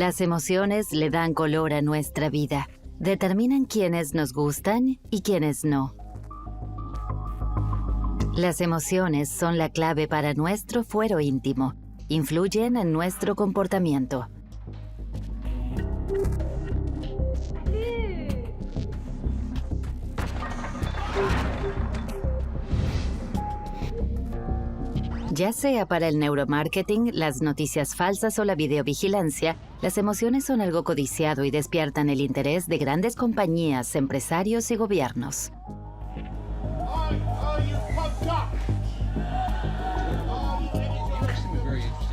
Las emociones le dan color a nuestra vida. Determinan quiénes nos gustan y quiénes no. Las emociones son la clave para nuestro fuero íntimo. Influyen en nuestro comportamiento. Ya sea para el neuromarketing, las noticias falsas o la videovigilancia, las emociones son algo codiciado y despiertan el interés de grandes compañías, empresarios y gobiernos.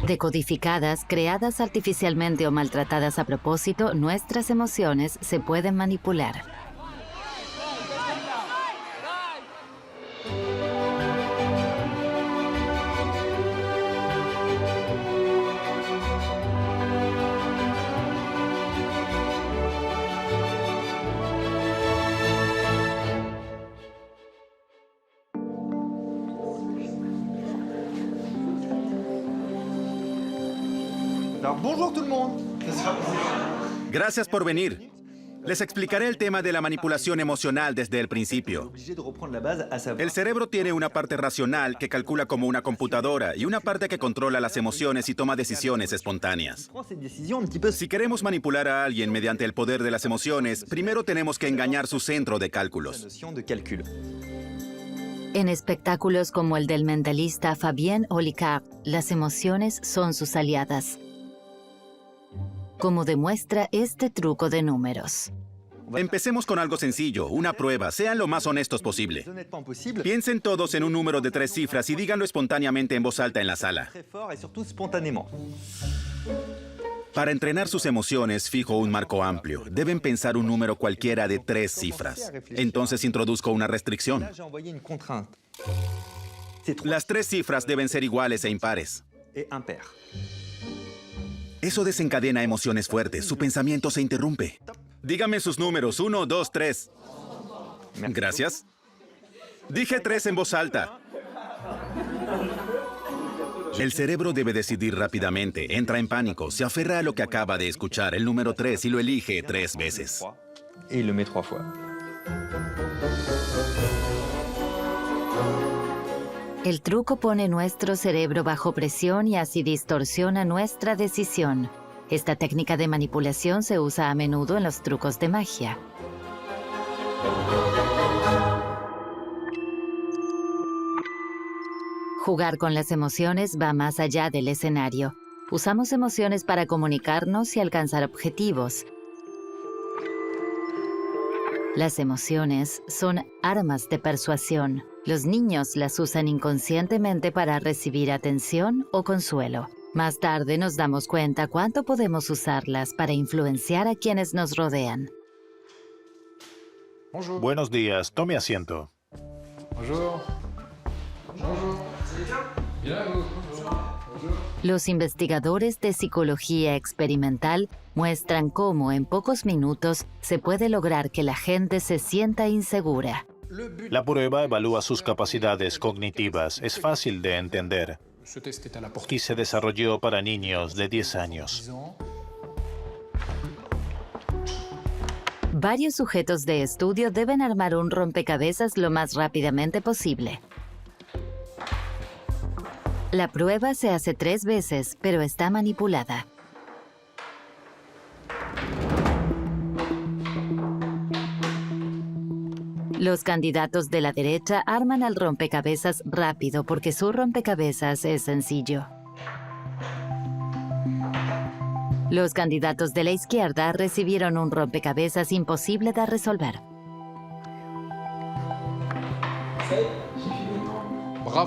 Decodificadas, creadas artificialmente o maltratadas a propósito, nuestras emociones se pueden manipular. Bonjour tout le monde. Gracias por venir. Les explicaré el tema de la manipulación emocional desde el principio. El cerebro tiene una parte racional que calcula como una computadora y una parte que controla las emociones y toma decisiones espontáneas. Si queremos manipular a alguien mediante el poder de las emociones, primero tenemos que engañar su centro de cálculos. En espectáculos como el del mentalista Fabien Olicard, las emociones son sus aliadas, como demuestra este truco de números. Empecemos con algo sencillo, una prueba. Sean lo más honestos posible. Piensen todos en un número de 3 cifras y díganlo espontáneamente en voz alta en la sala. Para entrenar sus emociones, fijo un marco amplio. Deben pensar un número cualquiera de 3 cifras. Entonces introduzco una restricción. Las 3 cifras deben ser iguales e impares. Eso desencadena emociones fuertes. Su pensamiento se interrumpe. Dígame sus números. 1, 2, 3. Gracias. Dije 3 en voz alta. El cerebro debe decidir rápidamente. Entra en pánico. Se aferra a lo que acaba de escuchar, el número 3, y lo elige 3 veces. El truco pone nuestro cerebro bajo presión y así distorsiona nuestra decisión. Esta técnica de manipulación se usa a menudo en los trucos de magia. Jugar con las emociones va más allá del escenario. Usamos emociones para comunicarnos y alcanzar objetivos. Las emociones son armas de persuasión. Los niños las usan inconscientemente para recibir atención o consuelo. Más tarde nos damos cuenta cuánto podemos usarlas para influenciar a quienes nos rodean. Buenos días, tome asiento. Los investigadores de psicología experimental muestran cómo en pocos minutos se puede lograr que la gente se sienta insegura. La prueba evalúa sus capacidades cognitivas. Es fácil de entender. Y se desarrolló para niños de 10 años. Varios sujetos de estudio deben armar un rompecabezas lo más rápidamente posible. La prueba se hace 3 veces, pero está manipulada. Los candidatos de la derecha arman al rompecabezas rápido porque su rompecabezas es sencillo. Los candidatos de la izquierda recibieron un rompecabezas imposible de resolver.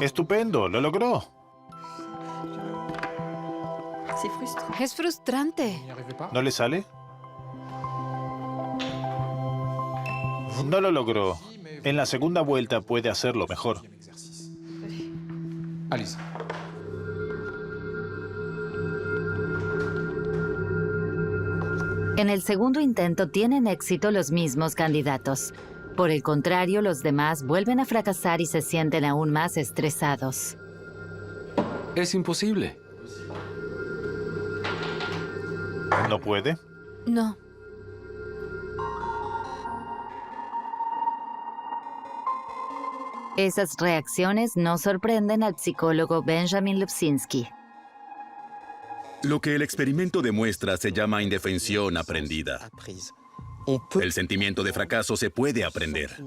¡Estupendo! ¡Lo logró! Es frustrante. ¿No le sale? No lo logró. En la segunda vuelta puede hacerlo mejor. En el segundo intento tienen éxito los mismos candidatos. Por el contrario, los demás vuelven a fracasar y se sienten aún más estresados. Es imposible. ¿No puede? No. Esas reacciones no sorprenden al psicólogo Benjamin Lubzinski. Lo que el experimento demuestra se llama indefensión aprendida. El sentimiento de fracaso se puede aprender.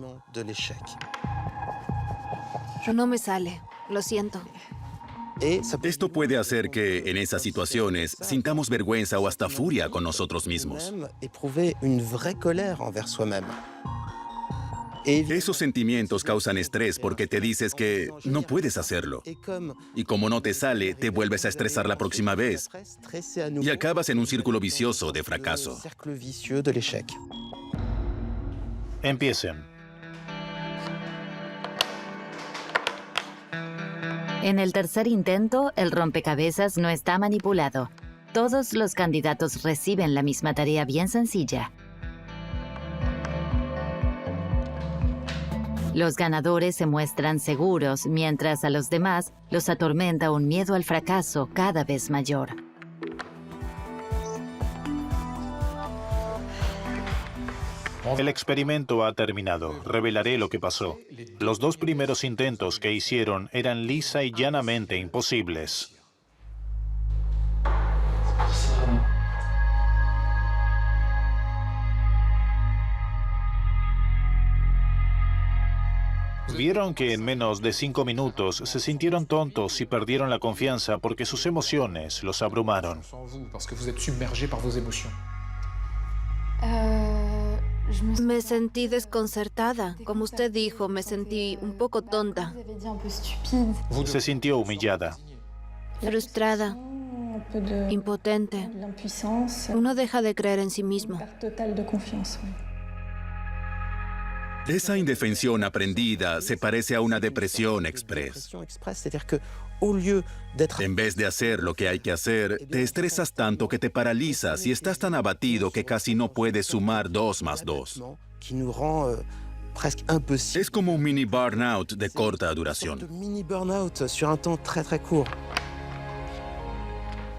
No me sale. Lo siento. Esto puede hacer que, en esas situaciones, sintamos vergüenza o hasta furia con nosotros mismos. Esos sentimientos causan estrés porque te dices que no puedes hacerlo. Y como no te sale, te vuelves a estresar la próxima vez. Y acabas en un círculo vicioso de fracaso. Empiecen. En el tercer intento, el rompecabezas no está manipulado. Todos los candidatos reciben la misma tarea bien sencilla. Los ganadores se muestran seguros, mientras a los demás los atormenta un miedo al fracaso cada vez mayor. El experimento ha terminado. Revelaré lo que pasó. Los 2 primeros intentos que hicieron eran lisa y llanamente imposibles. Vieron que en menos de 5 minutos se sintieron tontos y perdieron la confianza porque sus emociones los abrumaron. Me sentí desconcertada. Como usted dijo, me sentí un poco tonta. Se sintió humillada. Frustrada. Impotente. Uno deja de creer en sí mismo. Esa indefensión aprendida se parece a una depresión express. En vez de hacer lo que hay que hacer, te estresas tanto que te paralizas y estás tan abatido que casi no puedes sumar 2 más 2. Es como un mini burnout de corta duración.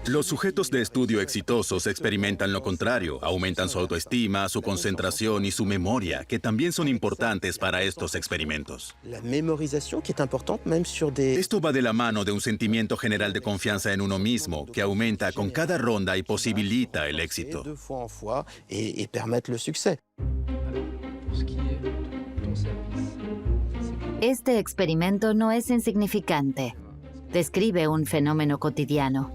Los sujetos de estudio exitosos experimentan lo contrario, aumentan su autoestima, su concentración y su memoria, que también son importantes para estos experimentos. Esto va de la mano de un sentimiento general de confianza en uno mismo, que aumenta con cada ronda y posibilita el éxito. Este experimento no es insignificante. Describe un fenómeno cotidiano.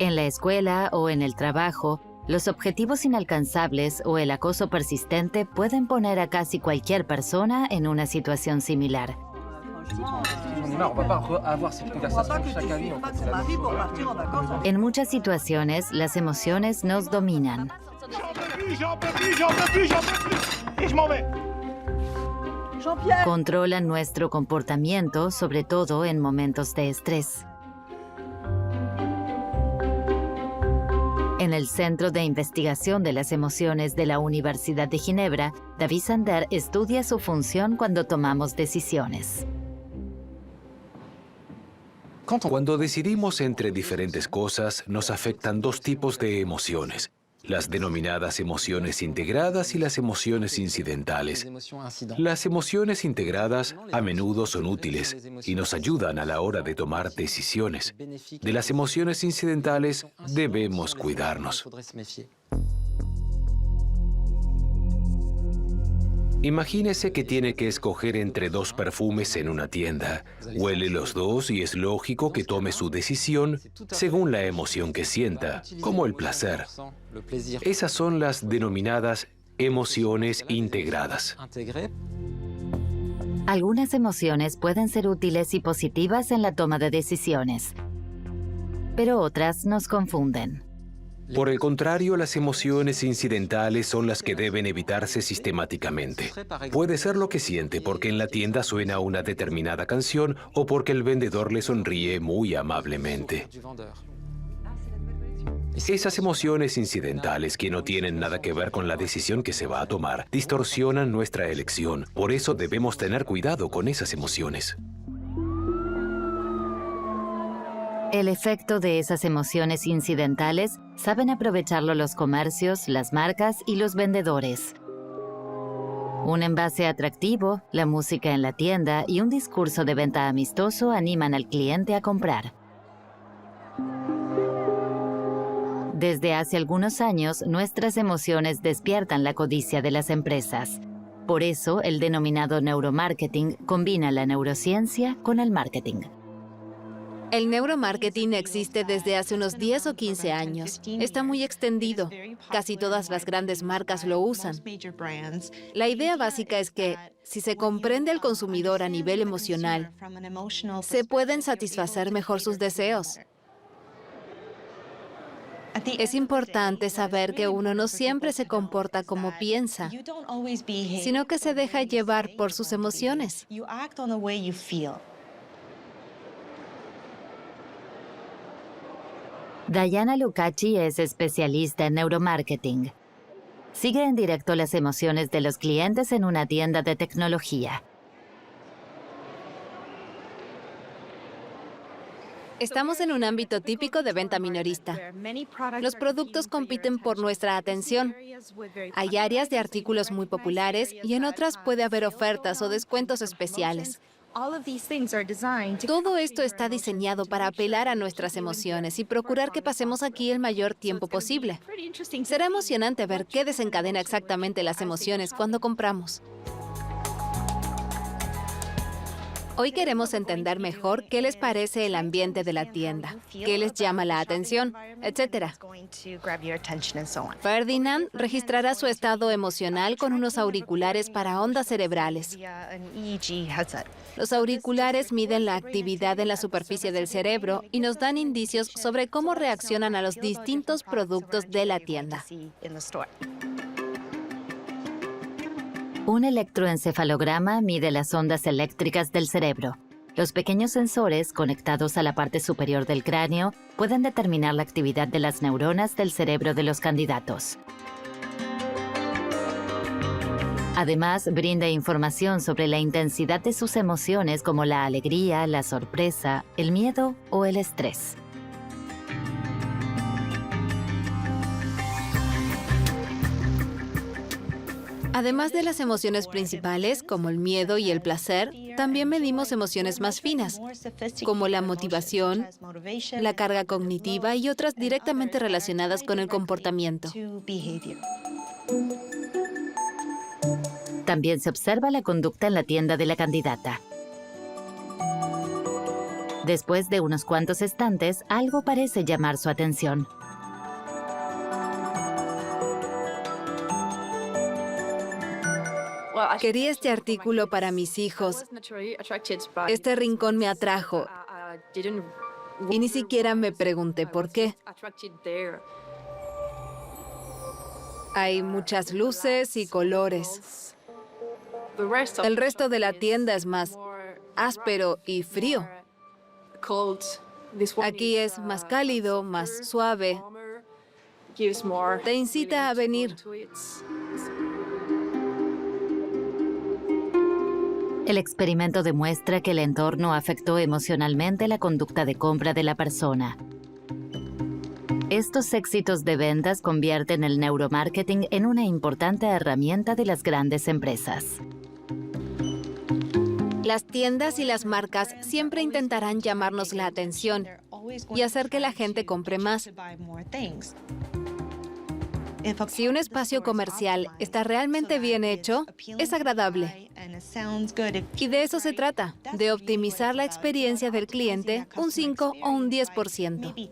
En la escuela o en el trabajo, los objetivos inalcanzables o el acoso persistente pueden poner a casi cualquier persona en una situación similar. En muchas situaciones, las emociones nos dominan. Controlan nuestro comportamiento, sobre todo en momentos de estrés. En el Centro de Investigación de las Emociones de la Universidad de Ginebra, David Sander estudia su función cuando tomamos decisiones. Cuando decidimos entre diferentes cosas, nos afectan 2 tipos de emociones: las denominadas emociones integradas y las emociones incidentales. Las emociones integradas a menudo son útiles y nos ayudan a la hora de tomar decisiones. De las emociones incidentales debemos cuidarnos. Imagínese que tiene que escoger entre 2 perfumes en una tienda. Huele los 2 y es lógico que tome su decisión según la emoción que sienta, como el placer. Esas son las denominadas emociones integradas. Algunas emociones pueden ser útiles y positivas en la toma de decisiones, pero otras nos confunden. Por el contrario, las emociones incidentales son las que deben evitarse sistemáticamente. Puede ser lo que siente porque en la tienda suena una determinada canción o porque el vendedor le sonríe muy amablemente. Esas emociones incidentales que no tienen nada que ver con la decisión que se va a tomar distorsionan nuestra elección. Por eso debemos tener cuidado con esas emociones. El efecto de esas emociones incidentales saben aprovecharlo los comercios, las marcas y los vendedores. Un envase atractivo, la música en la tienda y un discurso de venta amistoso animan al cliente a comprar. Desde hace algunos años, nuestras emociones despiertan la codicia de las empresas. Por eso, el denominado neuromarketing combina la neurociencia con el marketing. El neuromarketing existe desde hace unos 10 o 15 años. Está muy extendido. Casi todas las grandes marcas lo usan. La idea básica es que, si se comprende al consumidor a nivel emocional, se pueden satisfacer mejor sus deseos. Es importante saber que uno no siempre se comporta como piensa, sino que se deja llevar por sus emociones. Diana Lucacci es especialista en neuromarketing. Sigue en directo las emociones de los clientes en una tienda de tecnología. Estamos en un ámbito típico de venta minorista. Los productos compiten por nuestra atención. Hay áreas de artículos muy populares y en otras puede haber ofertas o descuentos especiales. Todo esto está diseñado para apelar a nuestras emociones y procurar que pasemos aquí el mayor tiempo posible. Será emocionante ver qué desencadena exactamente las emociones cuando compramos. Hoy queremos entender mejor qué les parece el ambiente de la tienda, qué les llama la atención, etc. Ferdinand registrará su estado emocional con unos auriculares para ondas cerebrales. Los auriculares miden la actividad en la superficie del cerebro y nos dan indicios sobre cómo reaccionan a los distintos productos de la tienda. Un electroencefalograma mide las ondas eléctricas del cerebro. Los pequeños sensores conectados a la parte superior del cráneo pueden determinar la actividad de las neuronas del cerebro de los candidatos. Además, brinda información sobre la intensidad de sus emociones como la alegría, la sorpresa, el miedo o el estrés. Además de las emociones principales, como el miedo y el placer, también medimos emociones más finas, como la motivación, la carga cognitiva y otras directamente relacionadas con el comportamiento. También se observa la conducta en la tienda de la candidata. Después de unos cuantos estantes, algo parece llamar su atención. Quería este artículo para mis hijos. Este rincón me atrajo y ni siquiera me pregunté por qué. Hay muchas luces y colores. El resto de la tienda es más áspero y frío. Aquí es más cálido, más suave. Te incita a venir. El experimento demuestra que el entorno afectó emocionalmente la conducta de compra de la persona. Estos éxitos de ventas convierten el neuromarketing en una importante herramienta de las grandes empresas. Las tiendas y las marcas siempre intentarán llamarnos la atención y hacer que la gente compre más. Si un espacio comercial está realmente bien hecho, es agradable. Y de eso se trata, de optimizar la experiencia del cliente un 5 o un 10%.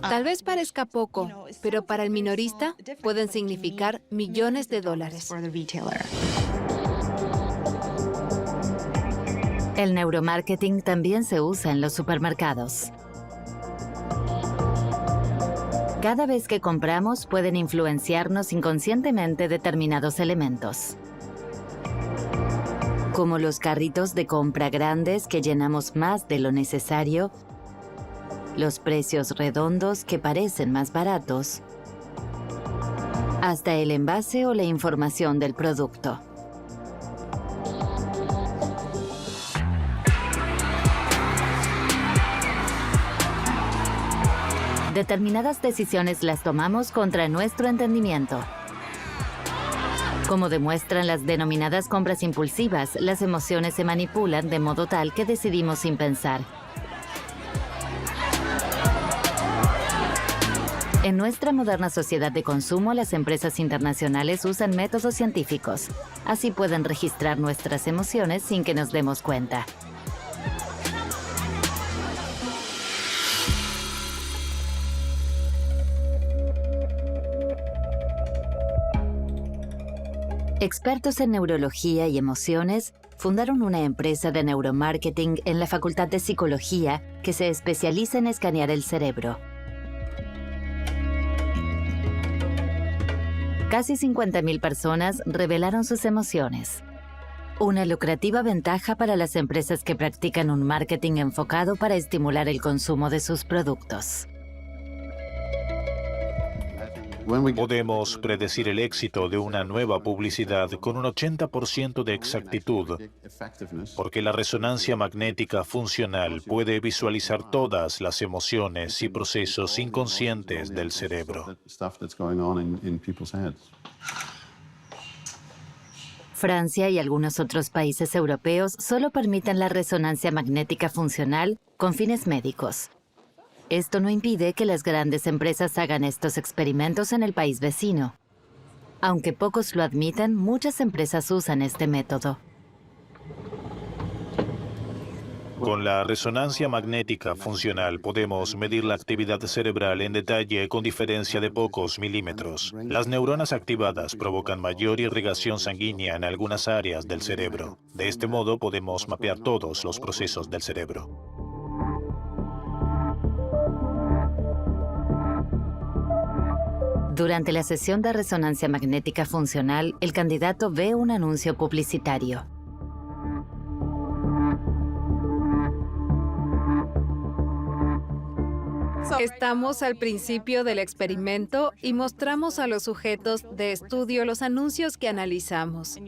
Tal vez parezca poco, pero para el minorista pueden significar millones de dólares. El neuromarketing también se usa en los supermercados. Cada vez que compramos pueden influenciarnos inconscientemente determinados elementos, como los carritos de compra grandes que llenamos más de lo necesario, los precios redondos que parecen más baratos, hasta el envase o la información del producto. Determinadas decisiones las tomamos contra nuestro entendimiento. Como demuestran las denominadas compras impulsivas, las emociones se manipulan de modo tal que decidimos sin pensar. En nuestra moderna sociedad de consumo, las empresas internacionales usan métodos científicos. Así pueden registrar nuestras emociones sin que nos demos cuenta. Expertos en neurología y emociones fundaron una empresa de neuromarketing en la Facultad de Psicología que se especializa en escanear el cerebro. Casi 50,000 personas revelaron sus emociones. Una lucrativa ventaja para las empresas que practican un marketing enfocado para estimular el consumo de sus productos. Podemos predecir el éxito de una nueva publicidad con un 80% de exactitud, porque la resonancia magnética funcional puede visualizar todas las emociones y procesos inconscientes del cerebro. Francia y algunos otros países europeos solo permiten la resonancia magnética funcional con fines médicos. Esto no impide que las grandes empresas hagan estos experimentos en el país vecino. Aunque pocos lo admiten, muchas empresas usan este método. Con la resonancia magnética funcional podemos medir la actividad cerebral en detalle con diferencia de pocos milímetros. Las neuronas activadas provocan mayor irrigación sanguínea en algunas áreas del cerebro. De este modo podemos mapear todos los procesos del cerebro. Durante la sesión de resonancia magnética funcional, el candidato ve un anuncio publicitario. Estamos al principio del experimento y mostramos a los sujetos de estudio los anuncios que analizamos.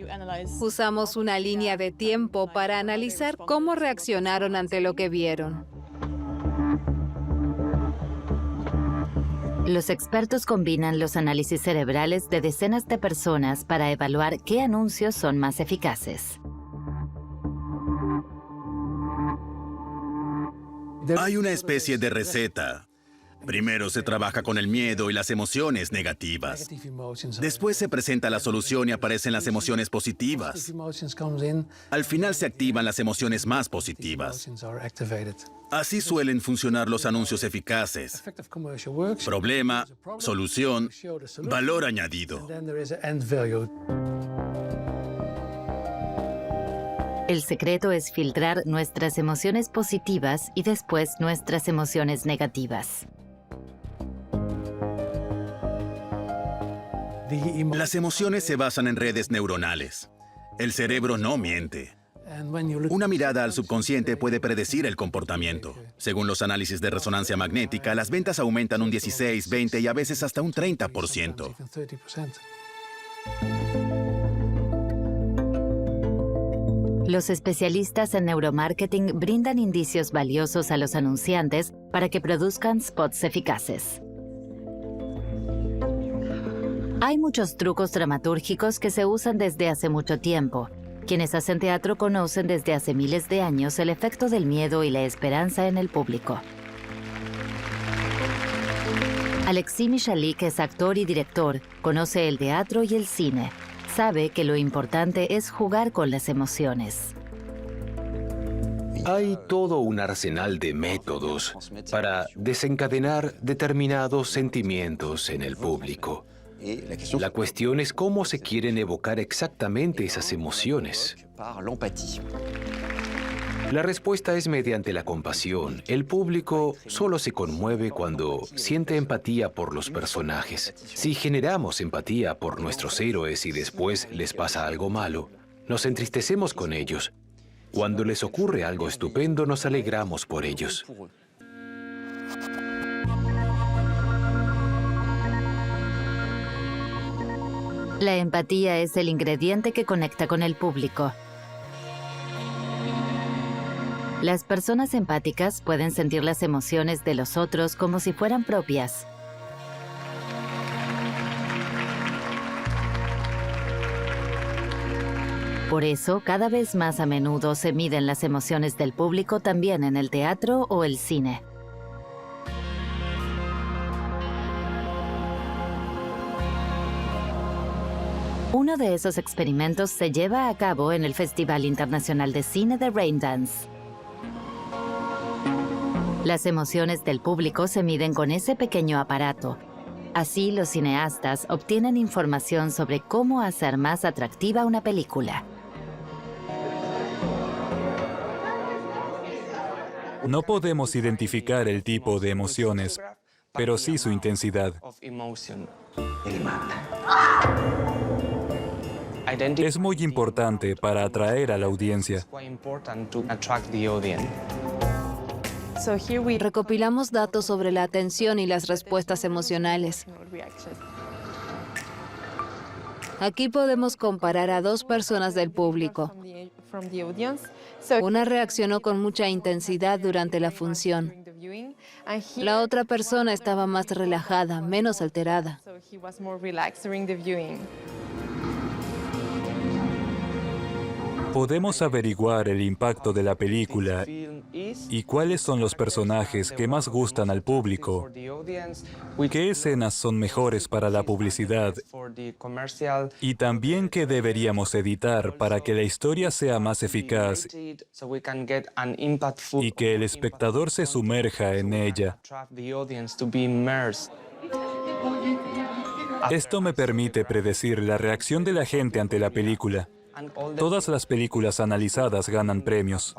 Usamos una línea de tiempo para analizar cómo reaccionaron ante lo que vieron. Los expertos combinan los análisis cerebrales de decenas de personas para evaluar qué anuncios son más eficaces. Hay una especie de receta. Primero se trabaja con el miedo y las emociones negativas. Después se presenta la solución y aparecen las emociones positivas. Al final se activan las emociones más positivas. Así suelen funcionar los anuncios eficaces. Problema, solución, valor añadido. El secreto es filtrar nuestras emociones positivas y después nuestras emociones negativas. Las emociones se basan en redes neuronales. El cerebro no miente. Una mirada al subconsciente puede predecir el comportamiento. Según los análisis de resonancia magnética, las ventas aumentan un 16, 20 y a veces hasta un 30%. Los especialistas en neuromarketing brindan indicios valiosos a los anunciantes para que produzcan spots eficaces. Hay muchos trucos dramatúrgicos que se usan desde hace mucho tiempo. Quienes hacen teatro conocen desde hace miles de años el efecto del miedo y la esperanza en el público. Alexis Michalik es actor y director, conoce el teatro y el cine. Sabe que lo importante es jugar con las emociones. Hay todo un arsenal de métodos para desencadenar determinados sentimientos en el público. La cuestión es cómo se quieren evocar exactamente esas emociones. La respuesta es mediante la compasión. El público solo se conmueve cuando siente empatía por los personajes. Si generamos empatía por nuestros héroes y después les pasa algo malo, nos entristecemos con ellos. Cuando les ocurre algo estupendo, nos alegramos por ellos. La empatía es el ingrediente que conecta con el público. Las personas empáticas pueden sentir las emociones de los otros como si fueran propias. Por eso, cada vez más a menudo se miden las emociones del público también en el teatro o el cine. Uno de esos experimentos se lleva a cabo en el Festival Internacional de Cine de Raindance. Las emociones del público se miden con ese pequeño aparato. Así, los cineastas obtienen información sobre cómo hacer más atractiva una película. No podemos identificar el tipo de emociones, pero sí su intensidad. Es muy importante para atraer a la audiencia. Recopilamos datos sobre la atención y las respuestas emocionales. Aquí podemos comparar a dos personas del público. Una reaccionó con mucha intensidad durante la función. La otra persona estaba más relajada, menos alterada. Podemos averiguar el impacto de la película y cuáles son los personajes que más gustan al público, qué escenas son mejores para la publicidad y también qué deberíamos editar para que la historia sea más eficaz y que el espectador se sumerja en ella. Esto me permite predecir la reacción de la gente ante la película. Todas las películas analizadas ganan premios.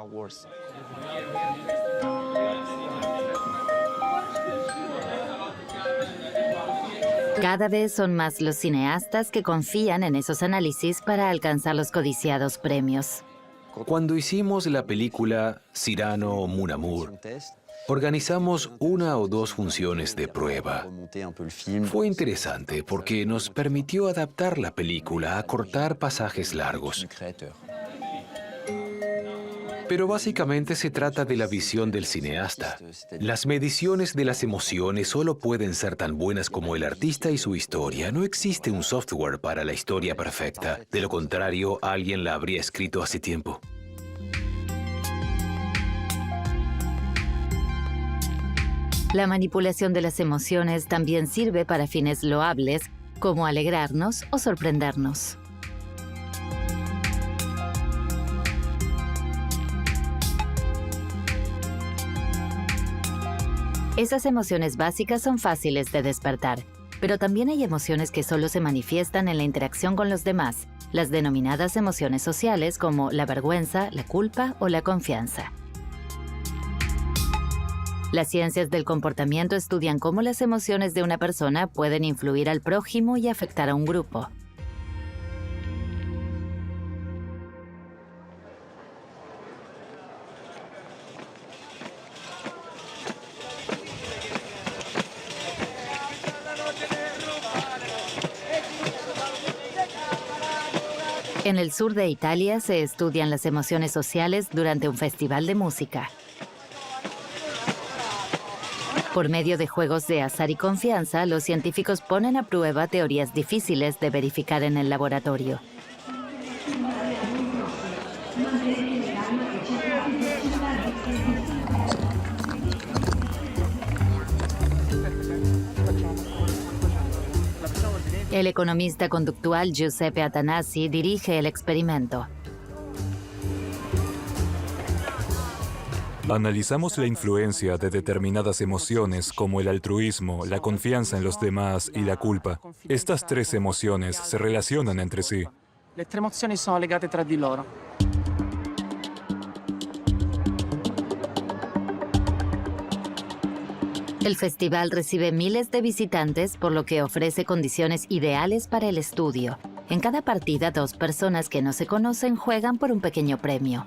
Cada vez son más los cineastas que confían en esos análisis para alcanzar los codiciados premios. Cuando hicimos la película Cyrano o Mon Amour, organizamos 1 o 2 funciones de prueba. Fue interesante porque nos permitió adaptar la película, acortar pasajes largos. Pero básicamente se trata de la visión del cineasta. Las mediciones de las emociones solo pueden ser tan buenas como el artista y su historia. No existe un software para la historia perfecta. De lo contrario, alguien la habría escrito hace tiempo. La manipulación de las emociones también sirve para fines loables, como alegrarnos o sorprendernos. Esas emociones básicas son fáciles de despertar, pero también hay emociones que solo se manifiestan en la interacción con los demás, las denominadas emociones sociales como la vergüenza, la culpa o la confianza. Las ciencias del comportamiento estudian cómo las emociones de una persona pueden influir al prójimo y afectar a un grupo. En el sur de Italia se estudian las emociones sociales durante un festival de música. Por medio de juegos de azar y confianza, los científicos ponen a prueba teorías difíciles de verificar en el laboratorio. El economista conductual Giuseppe Atanasi dirige el experimento. Analizamos la influencia de determinadas emociones como el altruismo, la confianza en los demás y la culpa. Estas 3 emociones se relacionan entre sí. Le 3 emozioni sono legate tra di loro. El festival recibe miles de visitantes, por lo que ofrece condiciones ideales para el estudio. En cada partida, 2 personas que no se conocen juegan por un pequeño premio.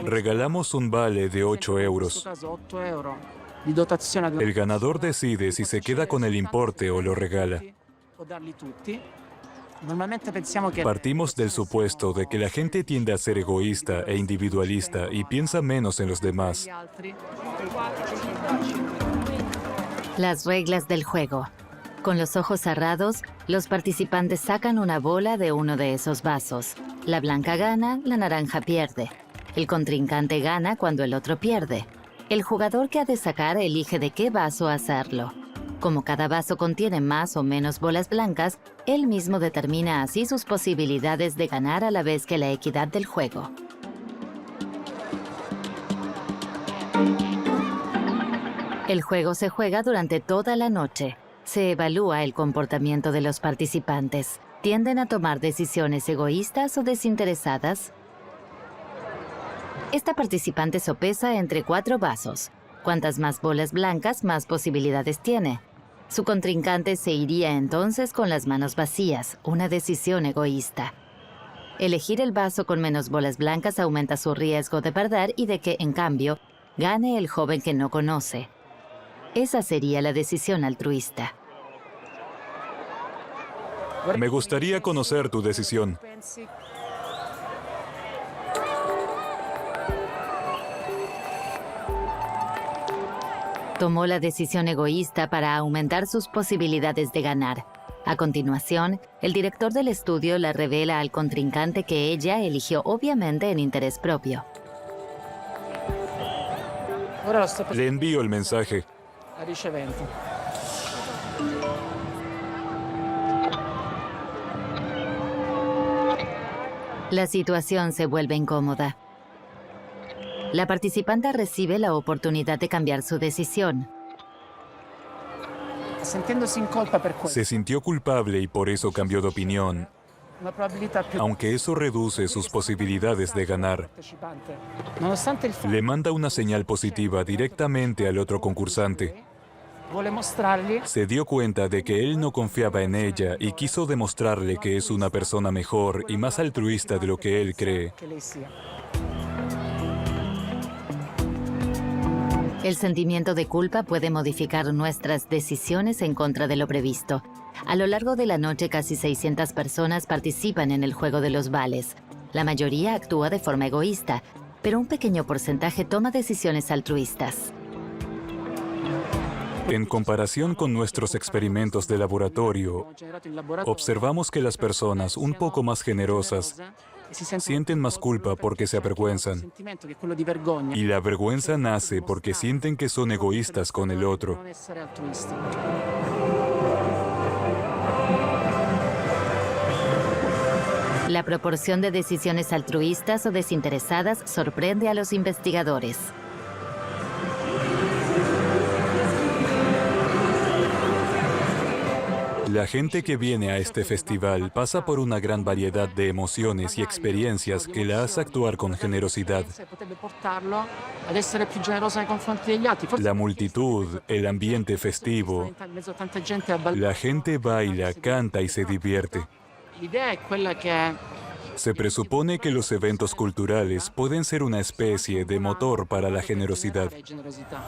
Regalamos un vale de 8 euros. El ganador decide si se queda con el importe o lo regala. Normalmente pensiamo che Partimos del supuesto de que la gente tiende a ser egoísta e individualista y piensa menos en los demás. gli altri Las reglas del juego. Con los ojos cerrados, los participantes sacan una bola de uno de esos vasos. La blanca gana, la naranja pierde. El contrincante gana cuando el otro pierde. El jugador que ha de sacar elige de qué vaso hacerlo. Como cada vaso contiene más o menos bolas blancas, él mismo determina así sus posibilidades de ganar a la vez que la equidad del juego. El juego se juega durante toda la noche. Se evalúa el comportamiento de los participantes. ¿Tienden a tomar decisiones egoístas o desinteresadas? Esta participante sopesa entre 4 vasos. Cuantas más bolas blancas, más posibilidades tiene. Su contrincante se iría entonces con las manos vacías, una decisión egoísta. Elegir el vaso con menos bolas blancas aumenta su riesgo de perder y de que, en cambio, gane el joven que no conoce. Esa sería la decisión altruista. Me gustaría conocer tu decisión. pensi Tomó la decisión egoísta para aumentar sus posibilidades de ganar. A continuación, el director del estudio le revela al contrincante que ella eligió obviamente en interés propio. ora lo sto Le envío el mensaje. ricevendo. La situación se vuelve incómoda. La participante recibe la oportunidad de cambiar su decisión. Sentendosi in colpa per questo, Se sintió culpable y por eso cambió de opinión, una probabilità più aunque eso reduce sus posibilidades de ganar. partecipante. Nonostante il fatto Le manda una señal positiva directamente al otro concursante. vuole mostrargli Se dio cuenta de que él no confiaba en ella y quiso demostrarle que es una persona mejor y más altruista de lo que él cree. che lei sia. El sentimiento de culpa puede modificar nuestras decisiones en contra de lo previsto. A lo largo de la noche, casi 600 personas participan en el juego de los vales. La mayoría actúa de forma egoísta, pero un pequeño porcentaje toma decisiones altruistas. En comparación con nuestros experimentos de laboratorio, Abbiamo generato in laboratorio observamos que las personas un poco más generosas e si sentono sienten más culpa porque se un avergüenzan. sentimento che è quello di vergogna. Y la vergüenza nace porque sienten que son egoístas con el otro. Non essere altruisti. La proporción de decisiones altruistas o desinteresadas sorprende a los investigadores. La gente que viene a este festival pasa por una gran variedad de emociones y experiencias que la hace actuar con generosidad. Potrebbe portarlo ad essere più generoso nei confronti degli altri. Forse La multitud, el ambiente festivo, in mezzo a tanta gente a ballare. la gente baila, canta y se divierte. L'idea è quella che Se presupone que los eventos culturales pueden ser una especie de motor para la generosidad. generosità.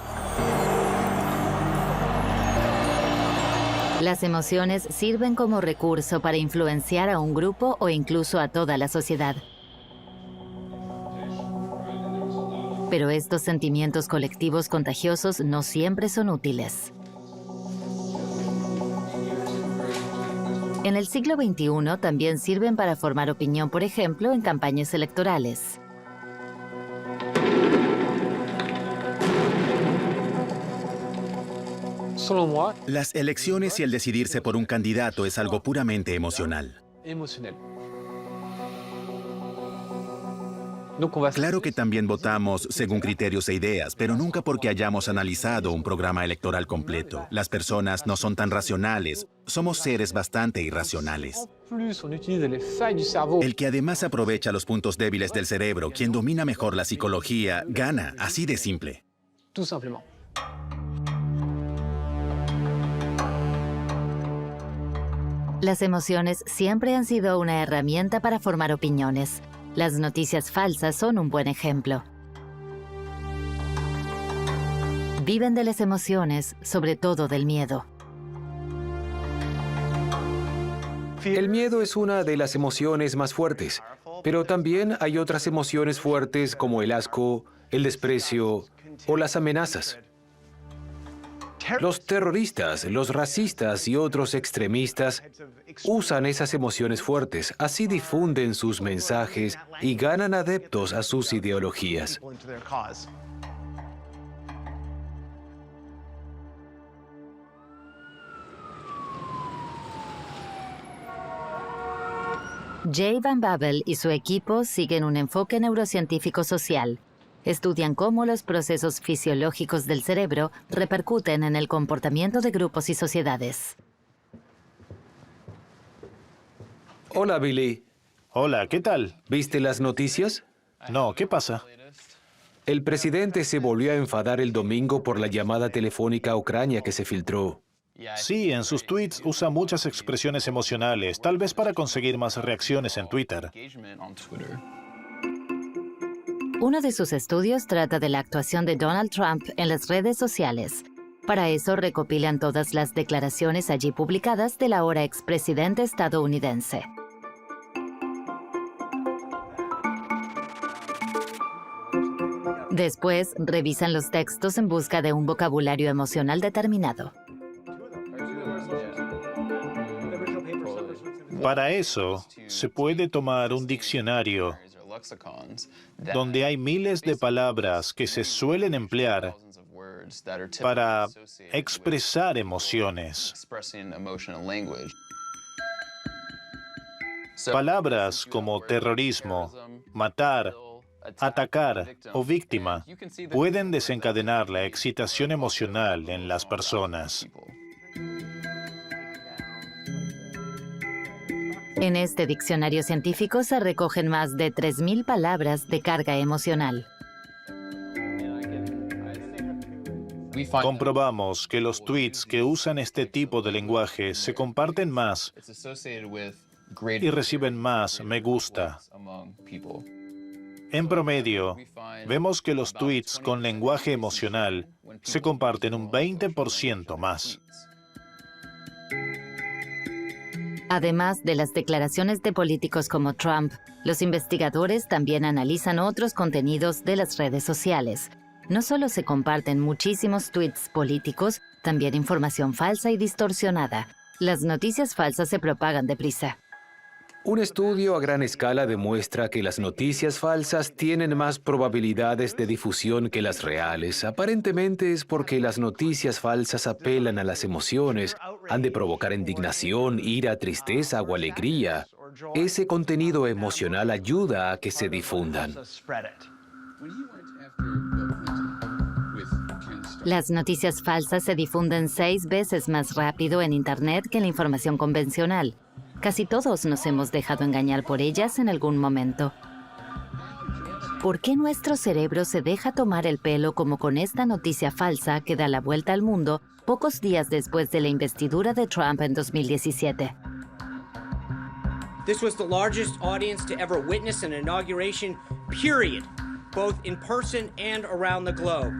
Las emociones sirven como recurso para influenciar a un grupo o incluso a toda la sociedad. Pero estos sentimientos colectivos contagiosos no siempre son útiles. En el siglo XXI también sirven para formar opinión, por ejemplo, en campañas electorales. Las elecciones y el decidirse por un candidato es algo puramente emocional. Claro que también votamos según criterios e ideas, pero nunca porque hayamos analizado un programa electoral completo. Las personas no son tan racionales, somos seres bastante irracionales. El que además aprovecha los puntos débiles del cerebro, quien domina mejor la psicología, gana, así de simple. Las emociones siempre han sido una herramienta para formar opiniones. Las noticias falsas son un buen ejemplo. Viven de las emociones, sobre todo del miedo. El miedo es una de las emociones más fuertes, pero también hay otras emociones fuertes como el asco, el desprecio o las amenazas. Los terroristas, los racistas y otros extremistas usan esas emociones fuertes, así difunden sus mensajes y ganan adeptos a sus ideologías. Jay Van Bavel y su equipo siguen un enfoque neurocientífico social. Estudian cómo los procesos fisiológicos del cerebro repercuten en el comportamiento de grupos y sociedades. Hola, Billy. Hola, ¿qué tal? ¿Viste las noticias? No, ¿qué pasa? El presidente se volvió a enfadar el domingo por la llamada telefónica a Ucrania que se filtró. Sí, en sus tweets usa muchas expresiones emocionales, tal vez para conseguir más reacciones en Twitter. Uno de sus estudios trata de la actuación de Donald Trump en las redes sociales. Para eso recopilan todas las declaraciones allí publicadas del ahora expresidente estadounidense. Después, revisan los textos en busca de un vocabulario emocional determinado. Para eso, se puede tomar un diccionario donde hay miles de palabras que se suelen emplear para expresar emociones. Palabras como terrorismo, matar, atacar o víctima pueden desencadenar la excitación emocional en las personas. En este diccionario científico se recogen más de 3.000 palabras de carga emocional. Comprobamos que los tweets que usan este tipo de lenguaje se comparten más y reciben más me gusta. En promedio, vemos que los tweets con lenguaje emocional se comparten un 20% más. Además de las declaraciones de políticos como Trump, los investigadores también analizan otros contenidos de las redes sociales. No solo se comparten muchísimos tweets políticos, también información falsa y distorsionada. Las noticias falsas se propagan deprisa. Un estudio a gran escala demuestra que las noticias falsas tienen más probabilidades de difusión que las reales. Aparentemente es porque las noticias falsas apelan a las emociones, han de provocar indignación, ira, tristeza o alegría. Ese contenido emocional ayuda a que se difundan. Las noticias falsas se difunden 6 veces más rápido en Internet que la información convencional. Casi todos nos hemos dejado engañar por ellas en algún momento. ¿Por qué nuestro cerebro se deja tomar el pelo como con esta noticia falsa que da la vuelta al mundo pocos días después de la investidura de Trump en 2017? This was the largest audience to ever witness an inauguration, period, both in person and around the globe.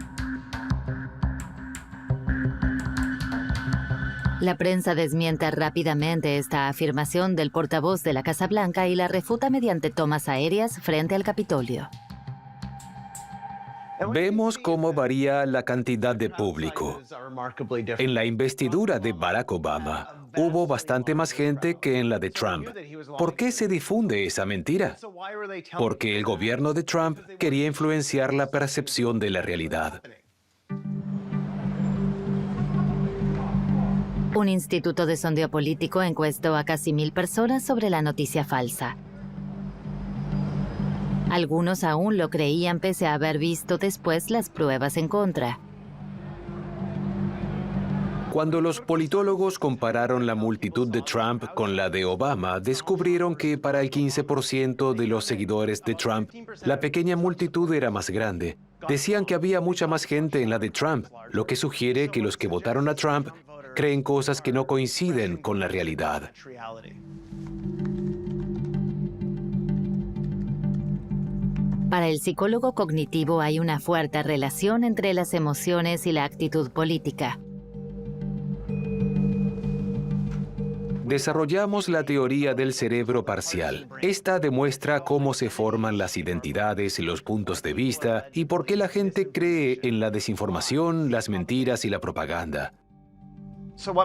La prensa desmiente rápidamente esta afirmación del portavoz de la Casa Blanca y la refuta mediante tomas aéreas frente al Capitolio. Vemos cómo varía la cantidad de público. En la investidura de Barack Obama, hubo bastante más gente que en la de Trump. ¿Por qué se difunde esa mentira? Porque el gobierno de Trump quería influenciar la percepción de la realidad. Un instituto de sondeo político encuestó a casi 1.000 personas sobre la noticia falsa. Algunos aún lo creían pese a haber visto después las pruebas en contra. Cuando los politólogos compararon la multitud de Trump con la de Obama, descubrieron que para el 15% de los seguidores de Trump, la pequeña multitud era más grande. Decían que había mucha más gente en la de Trump, lo que sugiere que los que votaron a Trump creen cosas que no coinciden con la realidad. Para el psicólogo cognitivo hay una fuerte relación entre las emociones y la actitud política. desarrollamos la teoría del cerebro parcial. Esta demuestra cómo se forman las identidades, los puntos de vista y por qué la gente cree en la desinformación, las mentiras y la propaganda.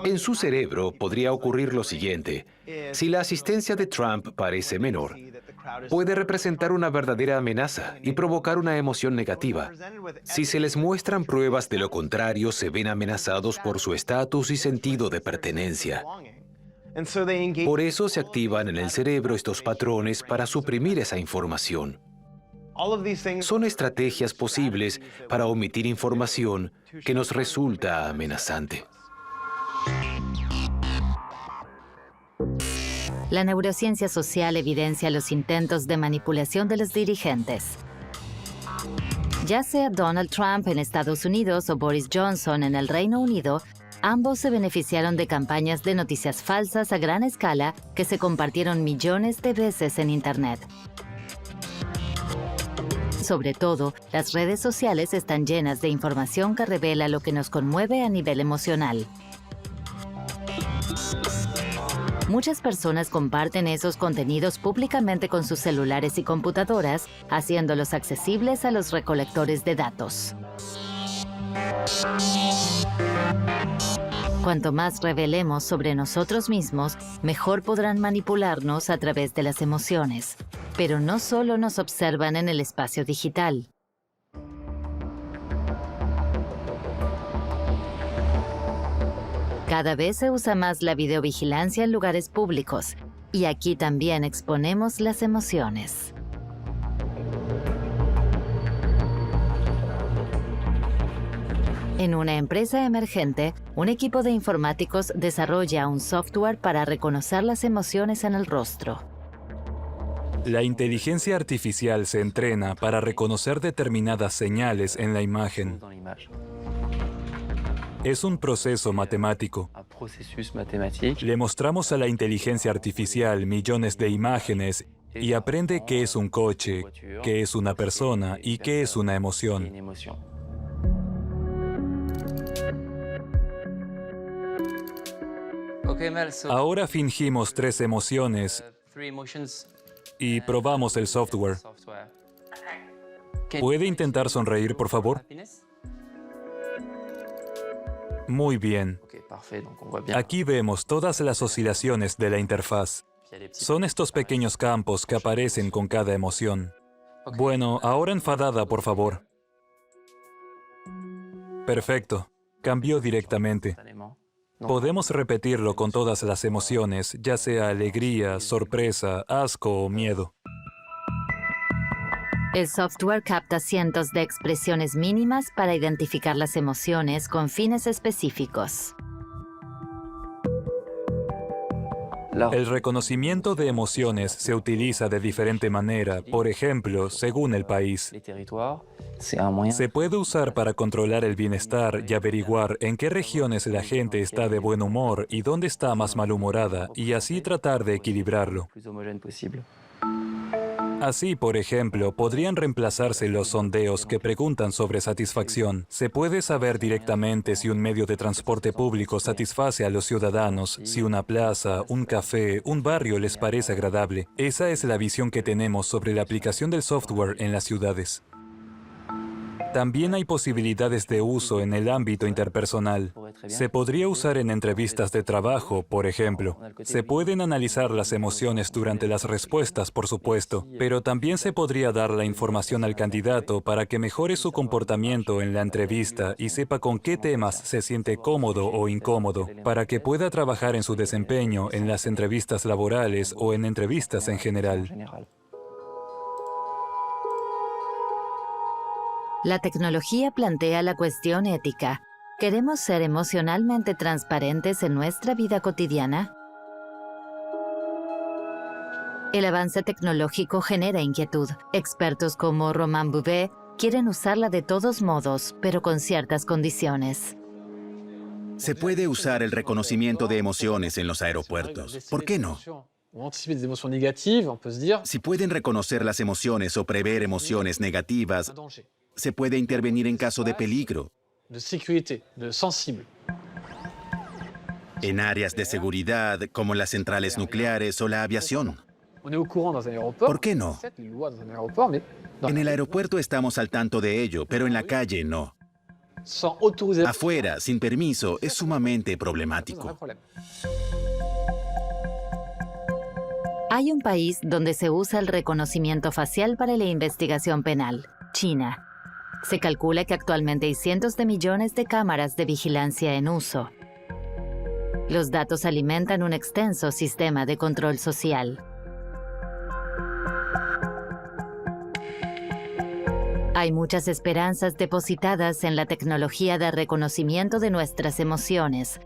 En su cerebro podría ocurrir lo siguiente. Si la asistencia de Trump parece menor, puede representar una verdadera amenaza y provocar una emoción negativa. Si se les muestran pruebas de lo contrario, se ven amenazados por su estatus y sentido de pertenencia. Por eso se activan en el cerebro estos patrones para suprimir esa información. Son estrategias posibles para omitir información que nos resulta amenazante. La neurociencia social evidencia los intentos de manipulación de los dirigentes. Ya sea Donald Trump en Estados Unidos o Boris Johnson en el Reino Unido, ambos se beneficiaron de campañas de noticias falsas a gran escala que se compartieron millones de veces en Internet. Sobre todo, las redes sociales están llenas de información que revela lo que nos conmueve a nivel emocional. Muchas personas comparten esos contenidos públicamente con sus celulares y computadoras, haciéndolos accesibles a los recolectores de datos. Cuanto más revelemos sobre nosotros mismos, mejor podrán manipularnos a través de las emociones. Pero no solo nos observan en el espacio digital. Cada vez se usa más la videovigilancia en lugares públicos, y aquí también exponemos las emociones. En una empresa emergente, un equipo de informáticos desarrolla un software para reconocer las emociones en el rostro. La inteligencia artificial se entrena para reconocer determinadas señales en la imagen. Es un proceso matemático. Le mostramos a la inteligencia artificial millones de imágenes y aprende qué es un coche, qué es una persona y qué es una emoción. Ahora fingimos 3 emociones y probamos el software. ¿Puede intentar sonreír, por favor? Muy bien. Aquí vemos todas las oscilaciones de la interfaz. Son estos pequeños campos que aparecen con cada emoción. Bueno, ahora enfadada, por favor. Perfecto. Cambió directamente. Podemos repetirlo con todas las emociones, ya sea alegría, sorpresa, asco o miedo. El software capta cientos de expresiones mínimas para identificar las emociones con fines específicos. El reconocimiento de emociones se utiliza de diferente manera, por ejemplo, según el país. Se puede usar para controlar el bienestar y averiguar en qué regiones la gente está de buen humor y dónde está más malhumorada, y así tratar de equilibrarlo. Así, por ejemplo, podrían reemplazarse los sondeos que preguntan sobre satisfacción. Se puede saber directamente si un medio de transporte público satisface a los ciudadanos, si una plaza, un café, un barrio les parece agradable. Esa es la visión que tenemos sobre la aplicación del software en las ciudades. También hay posibilidades de uso en el ámbito interpersonal. Se podría usar en entrevistas de trabajo, por ejemplo. Se pueden analizar las emociones durante las respuestas, por supuesto, pero también se podría dar la información al candidato para que mejore su comportamiento en la entrevista y sepa con qué temas se siente cómodo o incómodo, para que pueda trabajar en su desempeño en las entrevistas laborales o en entrevistas en general. La tecnología plantea la cuestión ética. ¿Queremos ser emocionalmente transparentes en nuestra vida cotidiana? El avance tecnológico genera inquietud. Expertos como Romain Bouvet quieren usarla de todos modos, pero con ciertas condiciones. Se puede usar el reconocimiento de emociones en los aeropuertos. ¿Por qué no? Si pueden reconocer las emociones o prever emociones negativas, se puede intervenir en caso de peligro. en áreas de seguridad como las centrales nucleares o la aviación. ¿Por qué no? En el aeropuerto estamos al tanto de ello, pero en la calle no. Afuera, sin permiso, es sumamente problemático. Hay un país donde se usa el reconocimiento facial para la investigación penal, China. Se calcula que actualmente hay cientos de millones de cámaras de vigilancia en uso. Los datos alimentan un extenso sistema de control social. Hay muchas esperanzas depositadas en la tecnología de reconocimiento de nuestras emociones.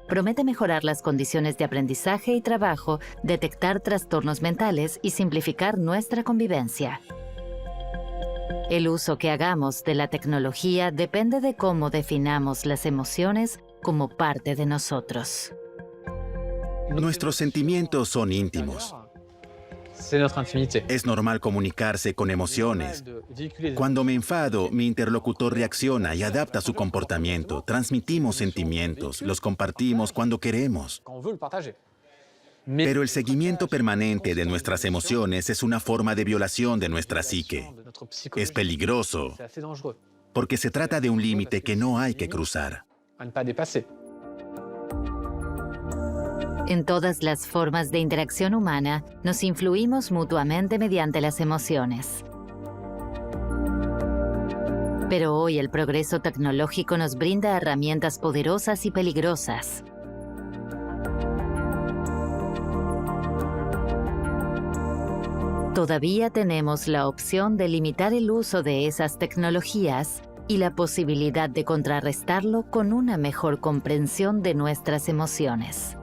Promete mejorar las condiciones de aprendizaje y trabajo, detectar trastornos mentales y simplificar nuestra convivencia. El uso que hagamos de la tecnología depende de cómo definamos las emociones como parte de nosotros. Nuestros sentimientos son íntimos. Es normal comunicarse con emociones. Cuando me enfado, mi interlocutor reacciona y adapta su comportamiento. Transmitimos sentimientos, los compartimos cuando queremos. Pero el seguimiento permanente de nuestras emociones es una forma de violación de nuestra psique. Es peligroso porque se trata de un límite que no hay que cruzar. En todas las formas de interacción humana, nos influimos mutuamente mediante las emociones. Pero hoy el progreso tecnológico nos brinda herramientas poderosas y peligrosas. Todavía tenemos la opción de limitar el uso de esas tecnologías y la posibilidad de contrarrestarlo con una mejor comprensión de nuestras emociones.